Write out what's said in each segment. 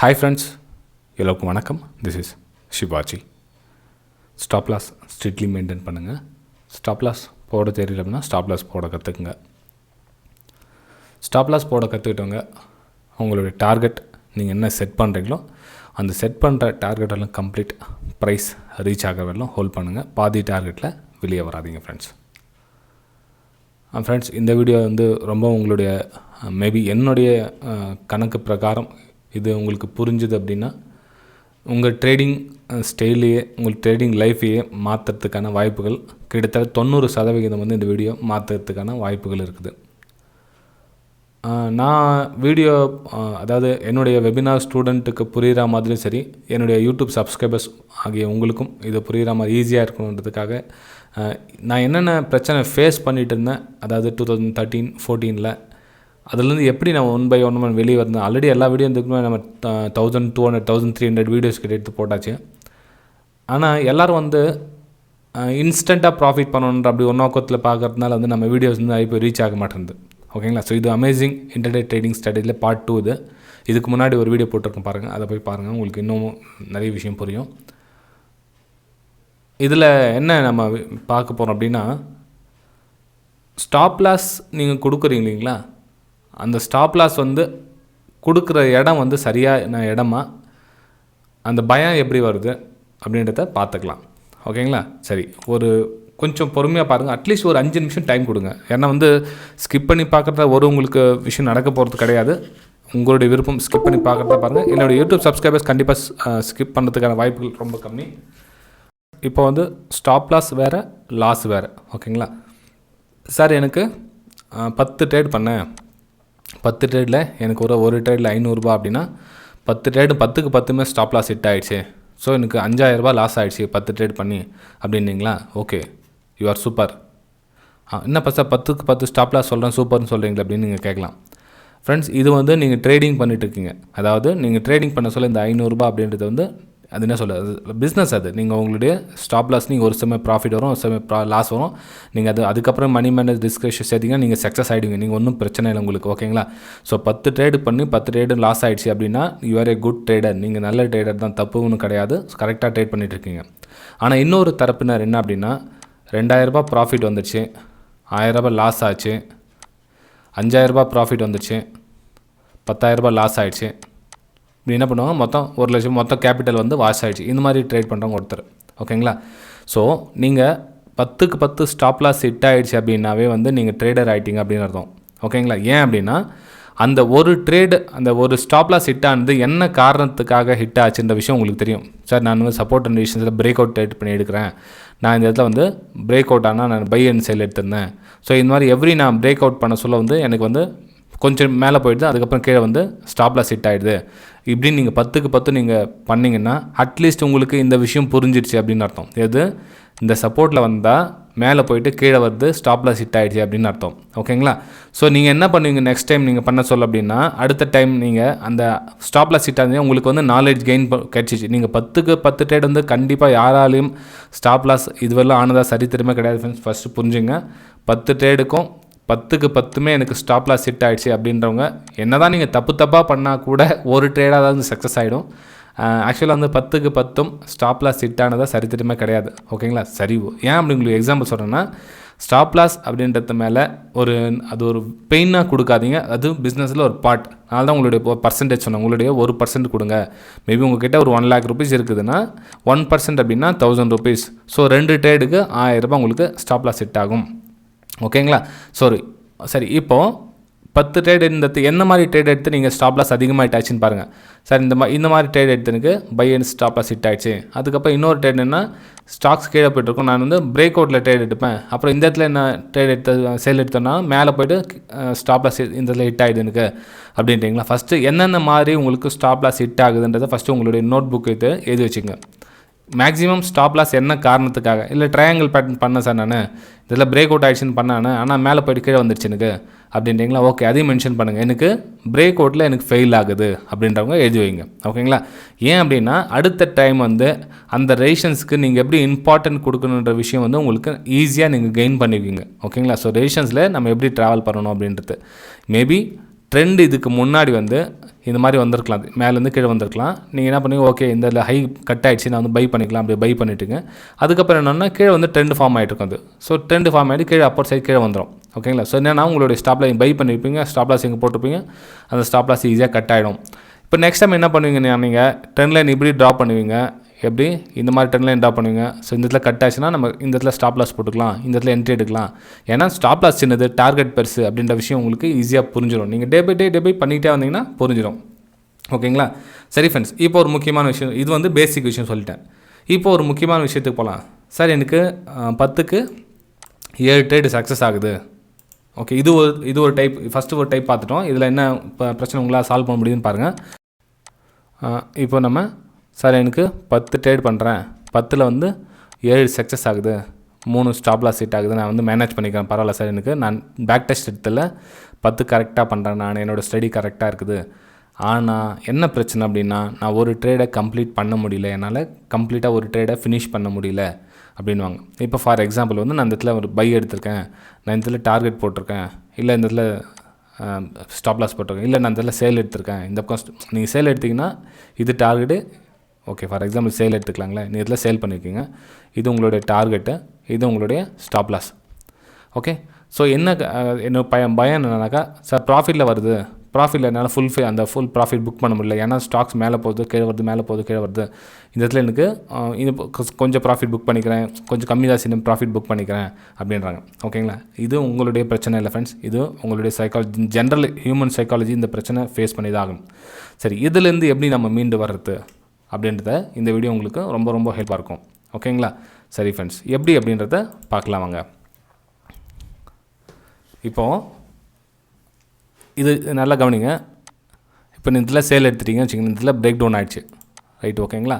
Hi friends, எல்லோருக்கும் வணக்கம். This is Sivaji. Stop loss strictly maintain பண்ணுங்கள். ஸ்டாப் லாஸ் போட தெரியல அப்படின்னா ஸ்டாப் லாஸ் போட கற்றுக்குங்க. ஸ்டாப் லாஸ் போட கற்றுக்கிட்டவங்க உங்களுடைய டார்கெட் நீங்கள் என்ன செட் பண்ணுறீங்களோ அந்த செட் பண்ணுற டார்கெட்டெல்லாம் கம்ப்ளீட் ப்ரைஸ் ரீச் ஆக வரலாம் ஹோல்ட் பண்ணுங்கள். பாதி டார்கெட்டில் வெளியே வராதிங்க ஃப்ரெண்ட்ஸ். ஃப்ரெண்ட்ஸ், இந்த வீடியோ ரொம்ப உங்களுடைய மேபி என்னுடைய கணக்கு பிரகாரம் இது உங்களுக்கு புரிஞ்சுது அப்படின்னா உங்கள் ட்ரேடிங் ஸ்டைலையே உங்கள் ட்ரேடிங் லைஃப்பையே மாற்றுறதுக்கான வாய்ப்புகள் கிட்டத்தட்ட 90% இந்த வீடியோ மாற்றுறதுக்கான வாய்ப்புகள் இருக்குது. நான் வீடியோ அதாவது என்னுடைய வெபினார் ஸ்டூடெண்ட்டுக்கு புரிகிற மாதிரியும் சரி, என்னுடைய யூடியூப் சப்ஸ்கிரைபர்ஸ் ஆகிய உங்களுக்கும் இது புரிகிற மாதிரி ஈஸியாக இருக்கணுன்றதுக்காக நான் என்னென்ன பிரச்சனை ஃபேஸ் பண்ணிகிட்டு இருந்தேன், அதாவது 2013-14 அதுலேருந்து எப்படி நான் ஒன் பை ஒன் வெளியே வந்தேன். ஆல்ரெடி எல்லா வீடியோ இருந்துக்குமே நம்ம 1200 1300 வீடியோஸ் கிட்ட எடுத்து போட்டாச்சு. ஆனால் எல்லோரும் இன்ஸ்டண்ட்டாக ப்ராஃபிட் பண்ணணுன்ற அப்படி ஒரு நோக்கத்தில் பார்க்குறதுனால நம்ம வீடியோஸ் இப்போ ரீச் ஆக மாட்டேங்குது. ஓகேங்களா? ஸோ இது அமேசிங் இன்டர்டே ட்ரேடிங் ஸ்ட்ராட்டஜியில் பார்ட் 2 இதுக்கு முன்னாடி ஒரு வீடியோ போட்டிருக்கேன் பாருங்கள், அதை போய் பாருங்கள், உங்களுக்கு இன்னும் நிறைய விஷயம் புரியும். இதில் என்ன நம்ம பார்க்க போகிறோம் அப்படின்னா, ஸ்டாப் லாஸ் நீங்கள் கொடுக்குறீங்க இல்லைங்களா, அந்த ஸ்டாப் லாஸ் கொடுக்குற இடம் சரியான இடமா, அந்த பயம் எப்படி வருது அப்படின்றத பார்த்துக்கலாம். ஓகேங்களா? சரி, ஒரு கொஞ்சம் பொறுமையாக பாருங்கள். அட்லீஸ்ட் ஒரு 5 நிமிஷம் டைம் கொடுங்க. ஏன்னா ஸ்கிப் பண்ணி பார்க்குறத உங்களுக்கு விஷயம் நடக்க போகிறது கிடையாது. உங்களுடைய விருப்பம் ஸ்கிப் பண்ணி பார்க்குறத பாருங்கள். என்னோடய யூடியூப் சப்ஸ்கிரைபர்ஸ் கண்டிப்பாக ஸ்கிப் பண்ணுறதுக்கான வாய்ப்புகள் ரொம்ப கம்மி. இப்போ ஸ்டாப் லாஸ் வேறு, லாஸ் வேறு. ஓகேங்களா? சார், எனக்கு 10 ட்ரேட் பண்ணேன், 10 ட்ரேடில் எனக்கு ஒரு ட்ரேடில் 500 ரூபா அப்படின்னா 10 ட்ரேடு 10க்கு 10மே ஸ்டாப் லாஸ் ஹிட் ஆகிடுச்சு. ஸோ எனக்கு 5000 ரூபா லாஸ் ஆகிடுச்சு 10 ட்ரேட் பண்ணி அப்படின்னீங்களா? Okay, you are super. என்னப்பா சார் 10க்கு 10 ஸ்டாப் லாஸ் சொல்கிறேன் சூப்பர்னு சொல்கிறீங்களா அப்படின்னு நீங்கள் கேட்கலாம். ஃப்ரெண்ட்ஸ், இது நீங்கள் ட்ரேடிங் பண்ணிட்டுருக்கீங்க. அதாவது நீங்கள் ட்ரேடிங் பண்ண சொல்ல இந்த 500 ரூபா அப்படின்றது அது என்ன சொல்ல, பிஸ்னஸ். அது நீங்கள் உங்களுடைய ஸ்டாப் லாஸ் நீங்கள் ஒரு சமயம் ப்ராஃபிட் வரும், ஒரு சமயம் லாஸ் வரும். நீங்கள் அதுக்கப்புறம் மணி மேனேஜ் டிஸ்கஷன் சேர்த்திங்கன்னா நீங்கள் சக்ஸஸ் ஆகிடுவீங்க. நீங்கள் ஒன்றும் பிரச்சனை இல்லை உங்களுக்கு. ஓகேங்களா? ஸோ 10 ட்ரேடு பண்ணி 10 ட்ரேடு லாஸ் ஆகிடுச்சு அப்படின்னா you R A good trader. நீங்கள் நல்ல ட்ரேடர் தான், தப்பு ஒன்றும் கிடையாது, கரெக்டாக ட்ரேட் பண்ணிகிட்ருக்கீங்க. ஆனால் இன்னொரு தரப்பினர் என்ன அப்படின்னா, 2000 ரூபா ப்ராஃபிட் வந்துடுச்சு, 1000 ரூபா லாஸ் ஆச்சு, 5000 ரூபா ப்ராஃபிட் வந்துடுச்சு, 10,000 ரூபா லாஸ் ஆகிடுச்சு. இப்படி என்ன பண்ணுவாங்க, மொத்தம் 1 லட்சம் மொத்தம் கேபிட்டல் வாஷ் ஆகிடுச்சு. இந்த மாதிரி ட்ரேட் பண்ணுறவங்க ஒருத்தர். ஓகேங்களா? ஸோ நீங்கள் 10க்கு 10 ஸ்டாப் லாஸ் ஹிட் ஆகிடுச்சு அப்படின்னாவே நீங்கள் ட்ரேடர் ஆகிட்டீங்க அப்படின்னு அர்த்தம். ஓகேங்களா? ஏன் அப்படின்னா, அந்த ஒரு ட்ரேடு, அந்த ஒரு ஸ்டாப் லாஸ் ஹிட் ஆனது என்ன காரணத்துக்காக ஹிட் ஆச்சுன்ற விஷயம் உங்களுக்கு தெரியும். சார், நான் சப்போர்ட் அண்ட் ரெசிஸ்டன்ஸில் பிரேக் அவுட் ட்ரேட் பண்ணி எடுக்கிறேன், நான் இந்த இடத்துல பிரேக் அவுட் ஆனால் நான் பை அண்ட் செல் எடுத்திருந்தேன். ஸோ இந்த மாதிரி எவ்ரி நான் பிரேக் அவுட் பண்ண சொல்ல எனக்கு கொஞ்சம் மேலே போயிடுது, அதுக்கப்புறம் கீழே ஸ்டாப் லாஸ் ஹிட் ஆகிடுது. இப்படின்னு நீங்கள் 10க்கு 10 நீங்கள் பண்ணிங்கன்னா அட்லீஸ்ட் உங்களுக்கு இந்த விஷயம் புரிஞ்சிடுச்சு அப்படின்னு அர்த்தம். எது, இந்த சப்போர்ட்டில் வந்தால் மேலே போயிட்டு கீழே வருது, ஸ்டாப் லாஸ் ஹிட் ஆகிடுச்சு அப்படின்னு அர்த்தம். ஓகேங்களா? ஸோ நீங்கள் என்ன பண்ணுவீங்க நெக்ஸ்ட் டைம் நீங்கள் பண்ண சொல்ல அப்படின்னா, அடுத்த டைம் நீங்கள் அந்த ஸ்டாப் லாஸ் ஹிட் ஆகுது உங்களுக்கு நாலேஜ் கெயின் கிடச்சிச்சு. நீங்கள் 10க்கு 10 ட்ரேட் கண்டிப்பாக யாராலையும் ஸ்டாப் லாஸ் இதுவெல்லாம் ஆனதாக சரித்திரமே கிடையாது ஃப்ரெண்ட்ஸ். ஃபஸ்ட்டு புரிஞ்சுங்க, 10 ட்ரேடுக்கும் 10க்கு 10மே எனக்கு ஸ்டாப் லாஸ் ஹிட் ஆகிடுச்சு அப்படின்றவங்க என்ன தான் நீங்கள் தப்பாக பண்ணால் கூட ஒரு ட்ரேடாக தான் சக்ஸஸ் ஆகிடும். ஆக்சுவலாக 10க்கு 10ம் ஸ்டாப் லாஸ் ஹிட் ஆனதாக சரித்திரமே கிடையாது. ஓகேங்களா? சரி, ஏன் அப்படி உங்களுக்கு எக்ஸாம்பிள் சொல்கிறேன்னா, ஸ்டாப் லாஸ் அப்படின்றது மேலே அது ஒரு பெயினாக கொடுக்காதீங்க. அது பிஸ்னஸில் ஒரு பார்ட். அதனால தான் உங்களுடைய பர்சன்டேஜ் சொன்னேன். உங்களுடைய 1% கொடுங்க. மேபி உங்கள்கிட்ட ஒரு 1 lakh rupees இருக்குதுன்னா 1% அப்படின்னா 1000 rupees. ஸோ 2 ட்ரேடுக்கு 1000 ரூபாய் உங்களுக்கு ஸ்டாப் லாஸ் ஹிட் ஆகும். ஓகேங்களா? சரி, இப்போது 10 ட்ரேட் என்ன மாதிரி ட்ரேட் எடுத்து நீங்கள் ஸ்டாப் லாஸ் அதிகமாகிட்டாச்சுன்னு பாருங்கள். சார், இந்த மாதிரி ட்ரேட் எடுத்து எனக்கு buy and stop loss hit ஆகிடுச்சு. அதுக்கப்புறம் இன்னொரு ட்ரேட் என்ன, ஸ்டாக்ஸ் கீழே போய்ட்டுருக்கோம், நான் பிரேக் அவுட்டில் ட்ரேட் எடுப்பேன். அப்புறம் இந்த இடத்துல என்ன ட்ரேட் சேல் எடுத்தோன்னா மேலே போய்ட்டு ஸ்டாப் லாஸ் இந்த இடத்துல ஹிட் ஆகிடுது எனக்கு அப்படின்றீங்களா? ஃபஸ்ட்டு என்னென்ன மாதிரி உங்களுக்கு ஸ்டாப் லாஸ் ஹிட் ஆகுதுன்றதை ஃபஸ்ட்டு உங்களுடைய நோட் புக் எடுத்து எழுதி வச்சுங்க. மேக்ஸிமம் ஸ்டாப் லாஸ் என்ன காரணத்துக்காக, இல்லை ட்ரையாங்கிள் பேட்டர்ன் பண்ணேன் சார், நான் இதில் பிரேக் அவுட் ஆகிடுச்சின்னு பண்ணானே, ஆனால் மேலே போய்ட்டு கீழே வந்துடுச்சு எனக்கு அப்படின்றீங்களா? ஓகே, அதையும் மென்ஷன் பண்ணுங்கள். எனக்கு பிரேக் அவுட்டில் எனக்கு ஃபெயில் ஆகுது அப்படின்றவங்க எழுதி வைங்க. ஓகேங்களா? ஏன் அப்படின்னா அடுத்த டைம் அந்த ரேஷன்ஸ்க்கு நீங்கள் எப்படி இம்பார்ட்டன்ட் கொடுக்கணுன்ற விஷயம் உங்களுக்கு ஈஸியாக நீங்கள் கெயின் பண்ணிக்குவீங்க. ஓகேங்களா? ஸோ ரேஷன்ஸில் நம்ம எப்படி ட்ராவல் பண்ணணும் அப்படின்றது மேபி ட்ரெண்ட் இதுக்கு முன்னாடி இந்த மாதிரி வந்திருக்கலாம், மேலேருந்து கீழே வந்திருக்கலாம். நீங்கள் என்ன பண்ணுவீங்க, ஓகே இந்த ஹை கட் ஆகிடுச்சு, நான் வந்து பை பண்ணிக்கலாம், அப்படி பை பண்ணிவிட்டுங்க. அதுக்கப்புறம் என்னென்னா கீழே வந்து ட்ரெண்ட் ஃபார்ம் ஆகிட்டு இருக்கும். அது ஸோ ட்ரெண்ட் ஃபார்ம் ஆகிட்டு கீழே அப்பர் சைடு கீழே வந்துடும். ஓகேங்களா. ஸோ என்னென்னா உங்களுடைய ஸ்டாப் லாஸ் பை பண்ணியிருப்பீங்க, ஸ்டாப் லாஸ் இங்கே போட்டிருப்பீங்க, அந்த ஸ்டாப் லாஸ் ஈஸியாக கட் ஆகிடும். இப்போ நெக்ஸ்ட் டைம் என்ன பண்ணுவீங்க, நீங்கள் ட்ரெண்ட் லைன் இப்படி ட்ரா பண்ணுவீங்க. எப்படி இந்த மாதிரி ட்ரெண்ட் லைன் ட்ரா பண்ணுவீங்க. ஸோ இந்த இடத்துல கட் ஆச்சுன்னா நம்ம இந்த இடத்துல ஸ்டாப் லாஸ் போட்டுக்கலாம், இந்த இடத்துல என்ட்ரி எடுக்கலாம். ஏன்னா ஸ்டாப் லாஸ் சின்னது, டார்கெட் பெருசு அப்படின்ற விஷயம் உங்களுக்கு ஈஸியாக புரிஞ்சிடும். நீங்கள் டே பை பண்ணிகிட்டே வந்தீங்கன்னா புரிஞ்சிடும். ஓகேங்களா. சரி ஃப்ரெண்ட்ஸ், இப்போ ஒரு முக்கியமான விஷயம், இது வந்து பேசிக் விஷயம் சொல்லிட்டேன். இப்போ ஒரு முக்கியமான விஷயத்துக்கு போகலாம். சார் எனக்கு 10க்கு 7 ட்ரேடு சக்ஸஸ் ஆகுது. ஓகே, இது ஒரு டைப். ஃபஸ்ட்டு ஒரு டைப் பார்த்துட்டோம். இதில் என்ன பிரச்சனை உங்களால் சால்வ் பண்ண முடியுதுன்னு பாருங்கள். இப்போ நம்ம சார் எனக்கு 10 ட்ரேட் பண்ணுறேன், 10ல் வந்து 7 சக்ஸஸ் ஆகுது, 3 ஸ்டாப் லாஸ் ஹிட் ஆகுது, நான் வந்து மேனேஜ் பண்ணிக்கிறேன், பரவாயில்ல சார், எனக்கு நான் பேக் டெஸ்ட் எடுத்துல 10 கரெக்டாக பண்ணுறேன், நான் என்னோடய ஸ்டடி கரெக்டாக இருக்குது. ஆனால் என்ன பிரச்சனை அப்படின்னா, நான் ஒரு ட்ரேடை கம்ப்ளீட் பண்ண முடியல, என்னால் கம்ப்ளீட்டாக ஒரு ட்ரேடை ஃபினிஷ் பண்ண முடியல அப்படின்வாங்க. இப்போ ஃபார் எக்ஸாம்பிள் வந்து நான் இந்த இடத்துல ஒரு பை எடுத்திருக்கேன், நான் இந்த இடத்துல டார்கெட் போட்டிருக்கேன், இல்லை இந்த இடத்துல ஸ்டாப் லாஸ் போட்டிருக்கேன், இல்லை நான் இந்த இடத்துல சேல் எடுத்திருக்கேன். இந்த பக்கம் நீங்கள் சேல் எடுத்திங்கன்னா இது target. Okay, for example sell எடுத்துக்கலாங்களேன். நீங்கள் இதில் சேல் பண்ணியிருக்கீங்க, இது உங்களுடைய டார்கெட்டு, இது உங்களுடைய ஸ்டாப் லாஸ். ஓகே, ஸோ என்ன பயம் என்னன்னாக்கா, சார் ப்ராஃபிட்டில் வருது, ப்ராஃபிட்டில் என்னால் ஃபுல் ப்ராஃபிட் புக் பண்ண முடியல, ஏன்னா ஸ்டாக்ஸ் மேலே போகுது கீழே வருது, மேலே போகுது கீழே வருது. இந்த இடத்துல எனக்கு இது கொஞ்சம் ப்ராஃபிட் புக் பண்ணிக்கிறேன், கொஞ்சம் கம்மி தான் சின்ன ப்ராஃபிட் புக் பண்ணிக்கிறேன் அப்படின்றாங்க. ஓகேங்களா. இது உங்களுடைய பிரச்சனை இல்லை ஃப்ரெண்ட்ஸ், இது உங்களுடைய சைக்காலஜி, ஜென்ரல் ஹியூமன் சைக்காலஜி இந்த பிரச்சனை ஃபேஸ் பண்ணி தான் ஆகும். சரி, இதுலேருந்து எப்படி நம்ம மீண்டு வர்றது அப்படின்றத இந்த வீடியோ உங்களுக்கு ரொம்ப ரொம்ப ஹெல்ப்பாக இருக்கும். ஓகேங்களா. சரி ஃப்ரெண்ட்ஸ், எப்படி அப்படின்றத பார்க்கலாம் வாங்க. இப்போது இது நல்லா கவனிங்க. இப்போ இந்த இடத்துல சேல் எடுத்துட்டீங்கன்னு வச்சுக்கோங்க, இந்த இடத்துல பிரேக் டவுன் ஆகிடுச்சு, ரைட். ஓகேங்களா.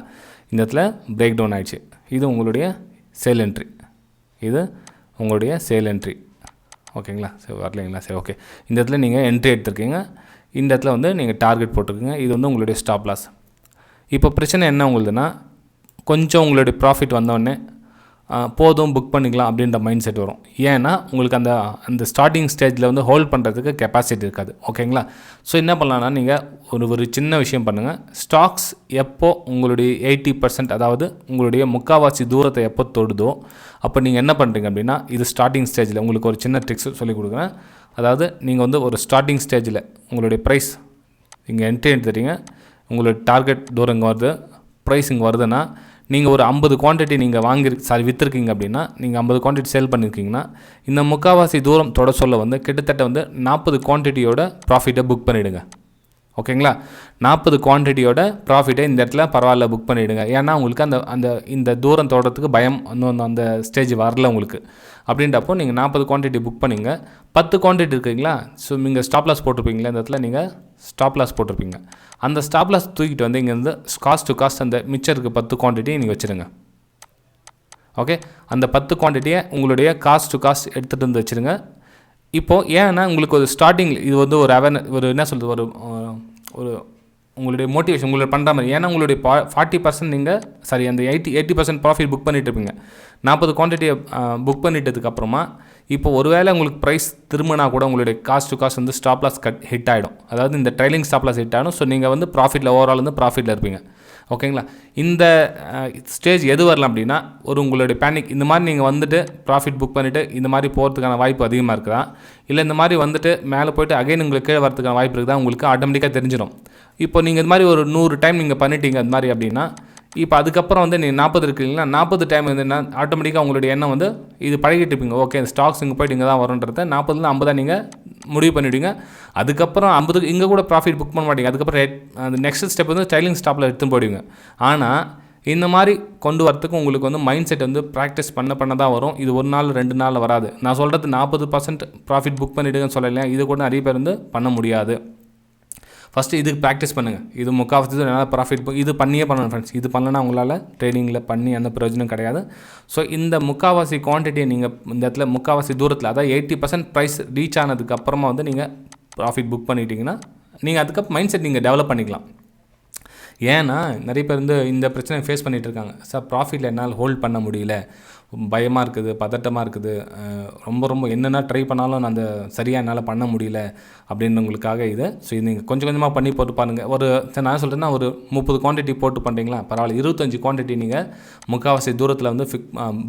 இந்த இடத்துல பிரேக் டவுன் ஆகிடுச்சு, இது உங்களுடைய சேல் என்ட்ரி, இது உங்களுடைய சேல் என்ட்ரி. ஓகேங்களா. சரி, வரலைங்களா. சரி, ஓகே. இந்த இடத்துல நீங்கள் என்ட்ரி எடுத்துருக்கீங்க, இந்த இடத்துல வந்து நீங்கள் டார்கெட் போட்டிருக்கீங்க, இது வந்து உங்களுடைய ஸ்டாப் லாஸ். இப்போ பிரச்சனை என்ன உங்களுதுன்னா, கொஞ்சம் உங்களுடைய ப்ராஃபிட் வந்தோடனே போதும் புக் பண்ணிக்கலாம் அப்படின்ற மைண்ட் செட் வரும். ஏன்னா உங்களுக்கு அந்த ஸ்டார்டிங் ஸ்டேஜில் வந்து ஹோல்ட் பண்ணுறதுக்கு கெப்பாசிட்டி இருக்காது. ஓகேங்களா. ஸோ என்ன பண்ணலான்னா, நீங்கள் ஒரு சின்ன விஷயம் பண்ணுங்கள். ஸ்டாக்ஸ் எப்போ உங்களுடைய 80%, அதாவது உங்களுடைய முக்கால்வாசி தூரத்தை எப்போ தொடுதோ அப்போ நீங்கள் என்ன பண்ணுறீங்க அப்படின்னா, இது ஸ்டார்டிங் ஸ்டேஜில் உங்களுக்கு ஒரு சின்ன ட்ரிக்ஸ் சொல்லிக் கொடுக்குறேன். அதாவது நீங்கள் வந்து ஒரு ஸ்டார்டிங் ஸ்டேஜில் உங்களுடைய ப்ரைஸ் இங்கே என்ட்ரி எடுத்துட்டீங்க, உங்களுடைய டார்கெட் தூரம் இங்கே வருது, ப்ரைஸ் இங்கே வருதுன்னா, நீங்கள் ஒரு 50 குவான்டிட்டி நீங்கள் விற்றுருக்கீங்க அப்படின்னா, நீங்கள் 50 குவான்டிட்டி சேல் பண்ணியிருக்கீங்கன்னா, இந்த முக்கால்வாசி தூரம் தொட சொல்ல வந்து கிட்டத்தட்ட வந்து 40 குவான்டிட்டியோட ப்ராஃபிட்டை புக் பண்ணிவிடுங்க. ஓகேங்களா. 40 குவான்டிட்டியோட ப்ராஃபிட்டை இந்த இடத்துல பரவாயில்ல புக் பண்ணிவிடுங்க. ஏன்னா உங்களுக்கு இந்த தூரம் தொடறதுக்கு பயம் இன்னும் அந்த ஸ்டேஜ் வரல உங்களுக்கு. அப்படின்றப்போ நீங்கள் 40 குவான்டிட்டி புக் பண்ணிங்க. 10 குவான்டிட்டி இருக்குங்களா, ஸோ நீங்கள் ஸ்டாப் லாஸ் போட்டிருப்பீங்களா, இந்த இடத்துல நீங்கள் ஸ்டாப் லாஸ் போட்டிருப்பீங்க. அந்த ஸ்டாப் லாஸ் தூக்கிட்டு வந்து இங்கேருந்து காஸ்ட் டு காஸ்ட் அந்த மிச்சம் இருக்க 10 குவான்டிட்டியை நீங்கள் வச்சுருங்க. ஓகே, அந்த 10 குவான்டிட்டியை உங்களுடைய காஸ்ட் டு காஸ்ட் எடுத்துகிட்டு வந்து வச்சுருங்க. இப்போது ஏன்னா உங்களுக்கு ஒரு ஸ்டார்டிங் இது வந்து ஒரு ஒரு என்ன சொல்கிறது, ஒரு உங்களுடைய மோட்டிவேஷன் உங்களை பண்ணுற மாதிரி. ஏன்னா உங்களுடைய 40% நீங்கள் அந்த 80% ப்ராஃபிட் புக் பண்ணிட்டு இருப்பீங்க. 40 குவான்டிட்டியை புக் பண்ணிட்டதுக்கப்புறமா இப்போ ஒருவேளை உங்களுக்கு ப்ரைஸ் திரும்பினா கூட உங்களுடைய காஸ்ட் டு காஸ்ட் வந்து ஸ்டாப் லாஸ் ஹிட் ஆகிடும். அதாவது இந்த ட்ரைலிங் ஸ்டாப் லாஸ் ஹிட் ஆகிடும். ஸோ நீங்கள் வந்து ப்ராஃபிட்டில் ஓவரால் வந்து ப்ராஃபிட்டில் இருப்பீங்க. ஓகேங்களா. இந்த ஸ்டேஜ் எது வரலாம் அப்படின்னா, உங்களுடைய பேனிக் இந்த மாதிரி நீங்கள் வந்துட்டு ப்ராஃபிட் புக் பண்ணிவிட்டு இந்த மாதிரி போகிறதுக்கான வாய்ப்பு அதிகமாக இருக்குதா, இல்லை இந்த மாதிரி வந்துட்டு மேலே போய்ட்டு அகைன் உங்களுக்கு கீழே வரதுக்கான வாய்ப்பு இருக்குதா, உங்களுக்கு ஆட்டோமேட்டிக்காக தெரிஞ்சிடும். இப்போ நீங்கள் இது மாதிரி ஒரு 100 டைம் நீங்கள் பண்ணிட்டீங்க அது மாதிரி அப்படின்னா, இப்போ அதுக்கப்புறம் வந்து நீங்கள் 40 இருக்குங்களா, 40 டைம் வந்து என்ன ஆட்டோமேட்டிக்காக உங்களுடைய எண்ணம் வந்து இது பழகிட்டு இருப்பீங்க. ஓகே, இந்த ஸ்டாக்ஸ் இங்கே போய்ட்டு இங்கே தான் வரும்ன்றத 40லேருந்து 50 நீங்கள் முடிவு பண்ணிவிடுங்க. அதுக்கப்புறம் 50 இங்கே கூட ப்ராஃபிட் புக் பண்ண மாட்டீங்க. அதுக்கப்புறம் அந்த நெக்ஸ்ட் ஸ்டெப் வந்து ட்ரைலிங் ஸ்டாப்பில் எடுத்துன்னு போயிடுவீங்க. ஆனால் இந்த மாதிரி கொண்டு வரத்துக்கு உங்களுக்கு வந்து மைண்ட் செட் வந்து ப்ராக்டிஸ் பண்ண தான் வரும். இது ஒரு நாள் 2 நாளில் வராது. நான் சொல்கிறது 40% ப்ராஃபிட் புக் பண்ணிவிடுங்கன்னு சொல்லலையா, இது கூட நிறைய பேர் வந்து பண்ண முடியாது. ஃபஸ்ட்டு இதுக்கு ப்ராக்டிஸ் பண்ணுங்கள். இது முக்கால்வாசி என்னால் ப்ராஃபிட் இது பண்ணியே பண்ணணும் ஃப்ரெண்ட்ஸ். இது பண்ணலன்னா உங்களால் ட்ரேடிங்கில் பண்ணி எந்த பிரயோஜனம் கிடையாது. ஸோ இந்த முக்கால்வாசி குவான்டிட்டியை நீங்கள் இந்த இடத்துல முக்கால்வாசி தூரத்தில், அதாவது 80% ப்ரைஸ் ரீச் ஆனதுக்கப்புறமா வந்து நீங்கள் ப்ராஃபிட் புக் பண்ணிட்டீங்கன்னா, நீங்கள் அதுக்கப்புறம் மைண்ட் செட் நீங்கள் டெவலப் பண்ணிக்கலாம். ஏன்னா நிறைய பேர் வந்து இந்த பிரச்சனை ஃபேஸ் பண்ணிகிட்டு இருக்காங்க. சார் ப்ராஃபிட்டில் என்னால் ஹோல்ட் பண்ண முடியல, பயமாக இருக்குது, பதட்டமாக இருக்குது, ரொம்ப ரொம்ப என்னென்ன ட்ரை பண்ணாலும் நான் அந்த சரியாக என்னால் பண்ண முடியல அப்படின்றவங்களுக்காக இது. ஸோ இது நீங்கள் கொஞ்சம் கொஞ்சமாக பண்ணி போட்டு பாருங்கள். ஒரு நான் சொல்கிறேன்னா ஒரு 30 குவான்டிட்டி போட்டு பண்ணுறீங்களா பரவாயில்ல, 25 குவான்டிட்டி நீங்கள் முக்கால்வாசி தூரத்தில் வந்து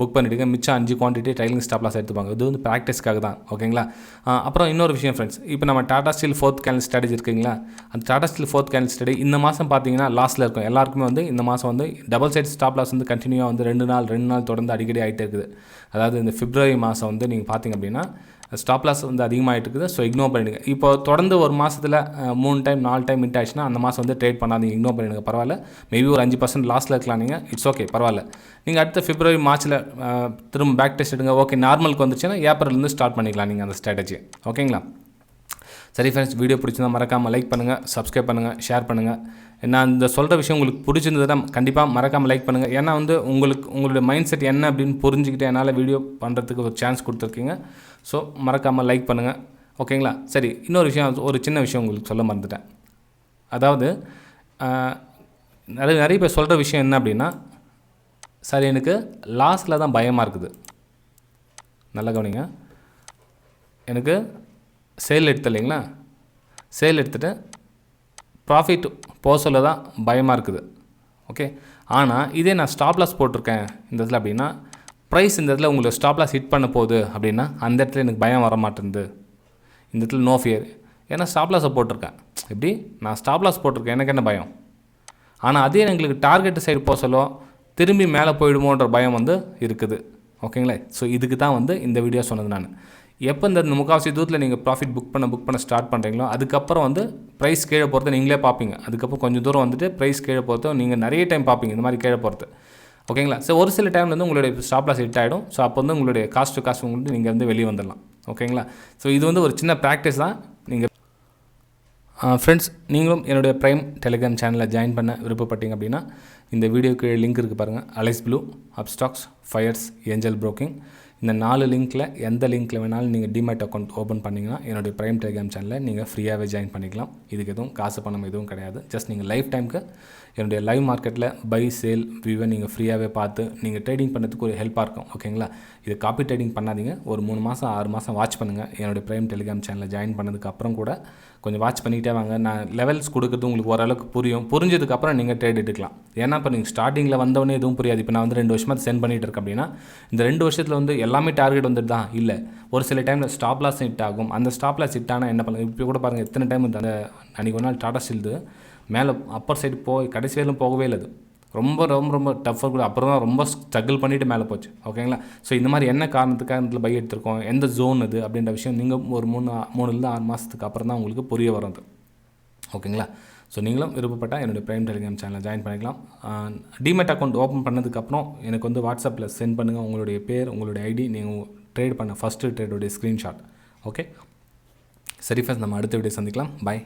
புக் பண்ணிவிடுங்க. மிச்சம் 5 குவான்டிட்டி ட்ரைலிங் ஸ்டாப் லாஸ் எடுத்துப்பாங்க. இது வந்து ப்ராக்டிஸ்க்காக தான். ஓகேங்களா? அப்புறம் இன்னொரு விஷயம் ஃப்ரெண்ட்ஸ், இப்போ நம்ம Tata steel 4th candle strategy இருக்குங்களா, அந்த Tata steel 4th candle strategy இந்த மாதம் பார்த்தீங்கன்னா லாஸ்ட்டில் இருக்கும். எல்லாருக்குமே வந்து இந்த மாதம் வந்து டபுள் சைட் ஸ்டாப் லாஸ் வந்து கண்டினியூவாக வந்து 2 நாள் தொடர்ந்து அடிக்கடி ஆகிட்டே இருக்குது. அதாவது இந்த பிப்ரவரி மாதம் வந்து நீங்கள் பார்த்தீங்க அப்படின்னா ஸ்டாப் லாஸ் வந்து அதிகமாகிட்டு இருக்குது. ஸோ இக்னோர் பண்ணிடுங்க. இப்போ தொடர்ந்து ஒரு மாதத்தில் 3 டைம் 4 டைம் ஹிட் ஆயிடுச்சுன்னா அந்த மாதம் வந்து ட்ரேட் பண்ணாதீங்க, இக்னோர் பண்ணிடுங்க. பரவாயில்ல, மேபி ஒரு 5% லாஸில் இருக்கலாம் நீங்கள், இட்ஸ் ஓகே, பரவாயில்ல. நீங்கள் அடுத்த பிப்ரவரி மார்ச்சில் திரும்ப பேக் டெஸ்ட் எடுங்க. ஓகே, நார்மலுக்கு வந்துச்சுன்னா ஏப்ரல்லேருந்து ஸ்டார்ட் பண்ணிக்கலாம் நீங்கள் அந்த ஸ்ட்ராட்டஜி. ஓகேங்களா? சரி ஃப்ரெண்ட்ஸ், வீடியோ பிடிச்சிருந்தா மறக்காமல் லைக் பண்ணுங்கள், சப்ஸ்கிரைப் பண்ணுங்கள், ஷேர் பண்ணுங்கள். நான் இந்த சொல்கிற விஷயம் உங்களுக்கு பிடிச்சிருந்ததுன்னா கண்டிப்பாக மறக்காமல் லைக் பண்ணுங்கள். ஏன்னா வந்து உங்களுடைய மைண்ட் செட் என்ன அப்படின்னு புரிஞ்சுக்கிட்டு என்னால் வீடியோ பண்ணுறதுக்கு ஒரு சான்ஸ் கொடுத்துருக்கீங்க. ஸோ மறக்காமல் லைக் பண்ணுங்கள். ஓகேங்களா? சரி, இன்னொரு விஷயம், ஒரு சின்ன விஷயம் உங்களுக்கு சொல்ல மறந்துட்டேன். அதாவது நிறைய பேர் சொல்கிற விஷயம் என்ன அப்படின்னா, சார் எனக்கு லாஸில் தான் பயமாக இருக்குது. நல்லா கவனிங்க, எனக்கு சேல் எடுத்து இல்லைங்களா, சேல் எடுத்துகிட்டு ப்ராஃபிட் போக சொல்ல தான் பயமாக இருக்குது. ஓகே, ஆனால் இதே நான் ஸ்டாப் லாஸ் போட்டிருக்கேன் இந்த இடத்துல அப்படின்னா, ப்ரைஸ் இந்த இடத்துல உங்களுக்கு ஸ்டாப் லாஸ் ஹிட் பண்ண போகுது அப்படின்னா அந்த இடத்துல எனக்கு பயம் வர மாட்டேங்குது. இந்த இடத்துல நோ ஃபியர், ஏன்னா ஸ்டாப் லாஸை போட்டிருக்கேன். எப்படி நான் ஸ்டாப் லாஸ் போட்டிருக்கேன், எனக்கு என்ன பயம்? ஆனால் அதே எங்களுக்கு டார்கெட் சைடு போக சொல்ல திரும்பி மேலே போயிடுமோன்ற பயம் வந்து இருக்குது. ஓகேங்களா? ஸோ இதுக்கு தான் வந்து இந்த வீடியோ சொன்னது. நான் எப்போ இந்த முக்கால்வாசி தூரத்தில் நீங்கள் ப்ராஃபிட் புக் பண்ண ஸ்டார்ட் பண்ணுறீங்களோ அதுக்கப்புறம் வந்து ப்ரைஸ் கீழே போகிறத நீங்களே பார்ப்பீங்க. அதுக்கப்புறம் கொஞ்சம் தூரம் வந்துட்டு ப்ரைஸ் கீழே போகிறத நீங்கள் நிறைய டைம் பார்ப்பீங்க இந்த மாதிரி கீழே போகிறது. ஓகேங்களா? ஸோ ஒரு சில டைமில் வந்து உங்களுடைய ஸ்டாப் லாஸ் ஹிட் ஆகிடும். ஸோ அப்போ வந்து உங்களுடைய காஸ்ட் டு காஸ்ட் வந்து நீங்கள் வந்து வெளியே வந்துடலாம். ஓகேங்களா? ஸோ இது வந்து ஒரு சின்ன ப்ராக்டிஸ் தான். நீங்கள் ஃப்ரெண்ட்ஸ், நீங்களும் என்னுடைய ப்ரைம் டெலிகிராம் சேனலில் ஜாயின் பண்ண விருப்பப்பட்டீங்க அப்படின்னா இந்த வீடியோக்கு லிங்க் இருக்குது பாருங்கள். Alice Blue, Upstox, Fyers, Angel Broking, இந்த 4 லிங்க்கில் எந்த லிங்க்கில் வேணாலும் நீங்கள் டிமேட் அக்கௌண்ட் ஓப்பன் பண்ணிங்கன்னா என்னுடைய ப்ரைம் டெலிகிராம் சேனலில் நீங்கள் ஃப்ரீயாகவே ஜாயின் பண்ணிக்கலாம். இதுக்கு எதுவும் காசு பணம் எதுவும் கிடையாது. ஜஸ்ட் நீங்கள் லைஃப் டைமுக்கு என்னுடைய லைவ் மார்க்கெட்டில் பை சேல் வியூவை நீங்கள் ஃப்ரீயாகவே பார்த்து நீங்கள் ட்ரேடிங் பண்ணுறதுக்கு ஒரு ஹெல்ப்பாக இருக்கும். ஓகேங்களா? இது காப்பி ட்ரேடிங் பண்ணாதீங்க. ஒரு 3 மாதம் 6 மாதம் வாட்ச் பண்ணுங்கள். என்னுடைய ப்ரைம் டெலிகிராம் சேனலில் ஜாயின் பண்ணதுக்கு அப்புறம் கூட கொஞ்சம் வாட்ச் பண்ணிக்கிட்டே வாங்க. நான் லெவல்ஸ் கொடுக்குறது உங்களுக்கு ஓரளவுக்கு புரிஞ்சதுக்கப்புறம் நீங்கள் ட்ரேட் எடுக்கலாம். ஏன்னா இப்போ நீங்கள் ஸ்டார்டிங்கில் வந்தவொடனே எதுவும் புரியாது. இப்போ நான் வந்து 2 வருஷமாக சென்ட் பண்ணிகிட்டு இருக்கேன் அப்படின்னா இந்த 2 வருஷத்தில் வந்து எல்லாமே டார்கெட் வந்துட்டு தான் இல்லை. ஒரு சில டைமில் ஸ்டாப் லாஸ் ஹிட் ஆகும். அந்த ஸ்டாப் லாஸ் ஹிட் ஆனால் என்ன பண்ணுங்க, இப்போ கூட பாருங்கள் எத்தனை டைம் அந்த அன்றைக்கி ஒரு நாள் டாடா ஸ்டீல் மேலே அப்பர் சைடு கடைசி வரையிலும் போகவே இல்லை. அது ரொம்ப ரொம்ப ரொம்ப டஃப்பாக கூட அப்புறம் தான் ரொம்ப ஸ்ட்ரகிள் பண்ணிவிட்டு மேலே போச்சு. ஓகேங்களா? ஸோ இந்த மாதிரி என்ன காரணத்துக்காக இதில் பை எடுத்திருக்கோம், எந்த ஜோன் அது அப்படின்ற விஷயம் நீங்கள் ஒரு 3 6 மாதத்துக்கு அப்புறம் தான் உங்களுக்கு புரிய வரும் அது. ஓகேங்களா? ஸோ நீங்களும் விருப்பப்பட்டால் என்னுடைய ப்ரைம் டெலிகிராம் சேனலில் ஜாயின் பண்ணிக்கலாம். டிமேட் அக்கௌண்ட் ஓப்பன் பண்ணதுக்கப்புறம் எனக்கு வந்து வாட்ஸ்அப்பில் சென்ட் பண்ணுங்கள் உங்களுடைய பேர், உங்களுடைய ஐடி, நீங்கள் ட்ரேட் பண்ண ஃபஸ்ட்டு ட்ரேடோடைய ஸ்க்ரீன்ஷாட். ஓகே, சரி ஃப்ரெண்ட்ஸ், நம்ம அடுத்த வீடியோ சந்திக்கலாம். பாய்.